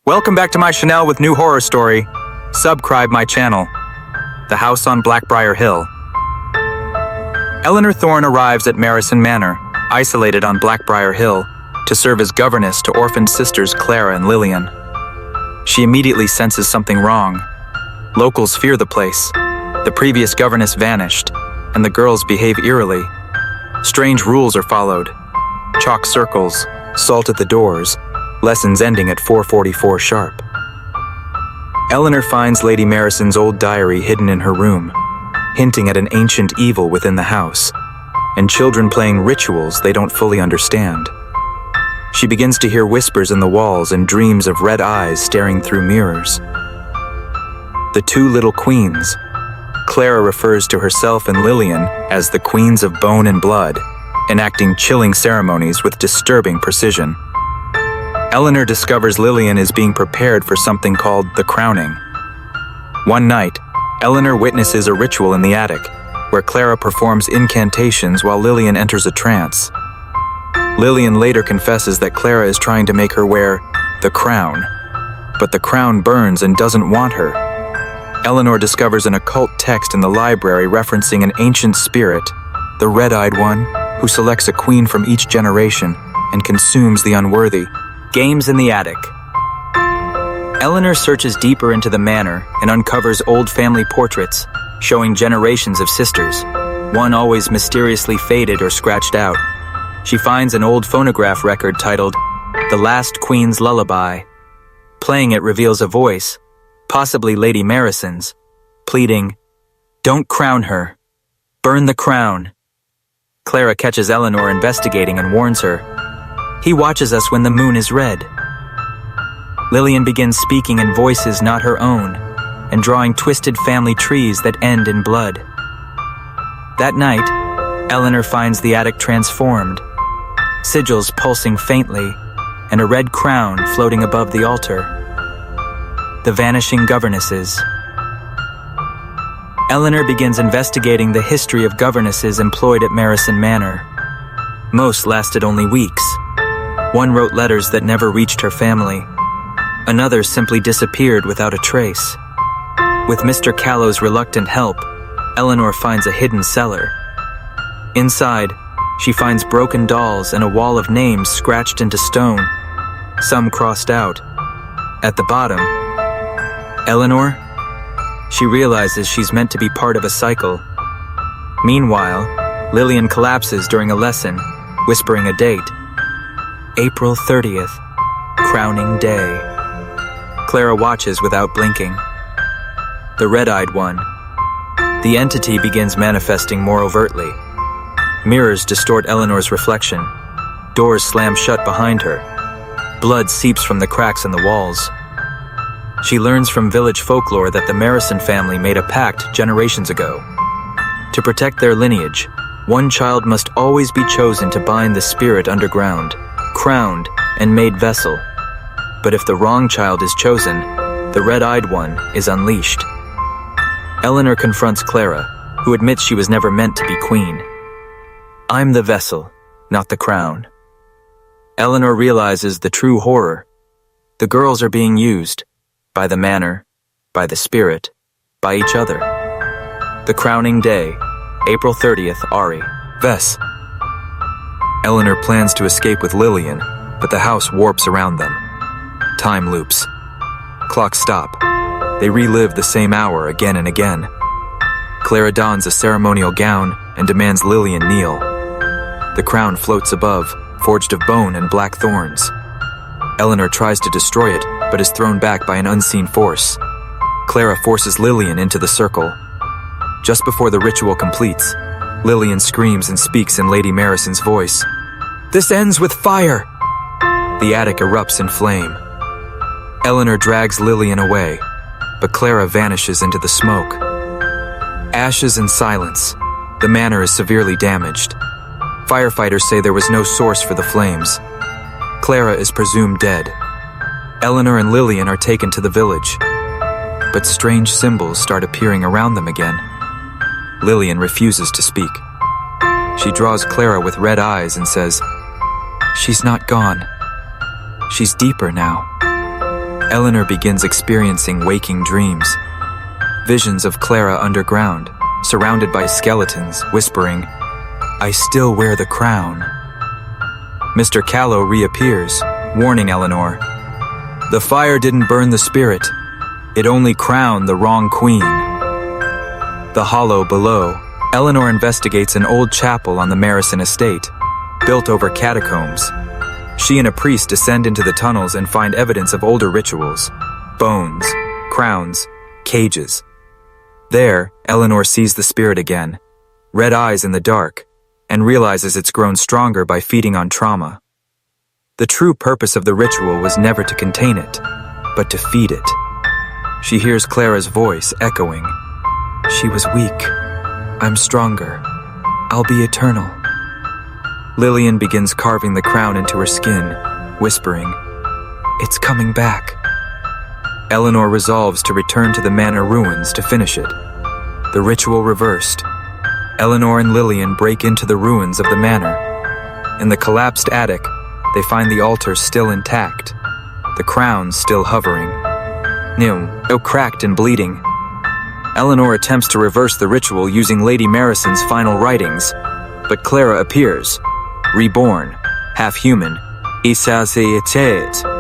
Welcome back to my channel with new horror story. Subscribe my channel. The House on Blackbriar Hill. Eleanor Thorne arrives at Marrison Manor, isolated on Blackbriar Hill, to serve as governess to orphaned sisters Clara and Lillian. She immediately senses something wrong. Locals fear the place. The previous governess vanished, and the girls behave eerily. Strange rules are followed. Chalk circles, salt at the doors, lessons ending at 4:44 sharp. Eleanor finds Lady Marrison's old diary hidden in her room, hinting at an ancient evil within the house, and children playing rituals they don't fully understand. She begins to hear whispers in the walls and dreams of red eyes staring through mirrors. The two little queens. Clara refers to herself and Lillian as the queens of bone and blood, enacting chilling ceremonies with disturbing precision. Eleanor discovers Lillian is being prepared for something called the crowning. One night, Eleanor witnesses a ritual in the attic, where Clara performs incantations while Lillian enters a trance. Lillian later confesses that Clara is trying to make her wear the crown, but the crown burns and doesn't want her. Eleanor discovers an occult text in the library referencing an ancient spirit, the red-eyed one, who selects a queen from each generation and consumes the unworthy. Games in the attic. Eleanor searches deeper into the manor and uncovers old family portraits showing generations of sisters, one always mysteriously faded or scratched out. She finds an old phonograph record titled The Last Queen's Lullaby. Playing it reveals a voice, possibly Lady Marrison's, pleading, "Don't crown her. Burn the crown." Clara catches Eleanor investigating and warns her, "He watches us when the moon is red." Lillian begins speaking in voices not her own and drawing twisted family trees that end in blood. That night, Eleanor finds the attic transformed, sigils pulsing faintly, and a red crown floating above the altar. The vanishing governesses. Eleanor begins investigating the history of governesses employed at Marrison Manor. Most lasted only weeks. One wrote letters that never reached her family. Another simply disappeared without a trace. With Mr. Callow's reluctant help, Eleanor finds a hidden cellar. Inside, she finds broken dolls and a wall of names scratched into stone, some crossed out. At the bottom, Eleanor? She realizes she's meant to be part of a cycle. Meanwhile, Lillian collapses during a lesson, whispering a date. April 30th, crowning day. Clara watches without blinking. The red-eyed one. The entity begins manifesting more overtly. Mirrors distort Eleanor's reflection. Doors slam shut behind her. Blood seeps from the cracks in the walls. She learns from village folklore that the Marrison family made a pact generations ago. To protect their lineage, one child must always be chosen to bind the spirit underground, crowned and made vessel. But if the wrong child is chosen, the red-eyed one is unleashed. Eleanor confronts Clara, who admits she was never meant to be queen. "I'm the vessel, not the crown." Eleanor realizes the true horror. The girls are being used, by the manor, by the spirit, by each other. The crowning day, April 30th, Ari. Vess. Eleanor plans to escape with Lillian, but the house warps around them. Time loops. Clocks stop. They relive the same hour again and again. Clara dons a ceremonial gown and demands Lillian kneel. The crown floats above, forged of bone and black thorns. Eleanor tries to destroy it, but is thrown back by an unseen force. Clara forces Lillian into the circle. Just before the ritual completes, Lillian screams and speaks in Lady Marrison's voice. "This ends with fire!" The attic erupts in flame. Eleanor drags Lillian away, but Clara vanishes into the smoke. Ashes and silence. The manor is severely damaged. Firefighters say there was no source for the flames. Clara is presumed dead. Eleanor and Lillian are taken to the village, but strange symbols start appearing around them again. Lillian refuses to speak. She draws Clara with red eyes and says, "She's not gone. She's deeper now." Eleanor begins experiencing waking dreams. Visions of Clara underground, surrounded by skeletons, whispering, "I still wear the crown." Mr. Callow reappears, warning Eleanor. The fire didn't burn the spirit. It only crowned the wrong queen. The hollow below, Eleanor investigates an old chapel on the Marrison estate, built over catacombs. She and a priest descend into the tunnels and find evidence of older rituals. Bones, crowns, cages. There, Eleanor sees the spirit again, red eyes in the dark, and realizes it's grown stronger by feeding on trauma. The true purpose of the ritual was never to contain it, but to feed it. She hears Clara's voice echoing. She was weak. I'm stronger. I'll be eternal. Lillian begins carving the crown into her skin, whispering, "It's coming back." Eleanor resolves to return to the manor ruins to finish it. The ritual reversed. Eleanor and Lillian break into the ruins of the manor. In the collapsed attic, they find the altar still intact, the crown still hovering. No cracked and bleeding. Eleanor attempts to reverse the ritual using Lady Marrison's final writings, but Clara appears, reborn, half human. Isasiatet.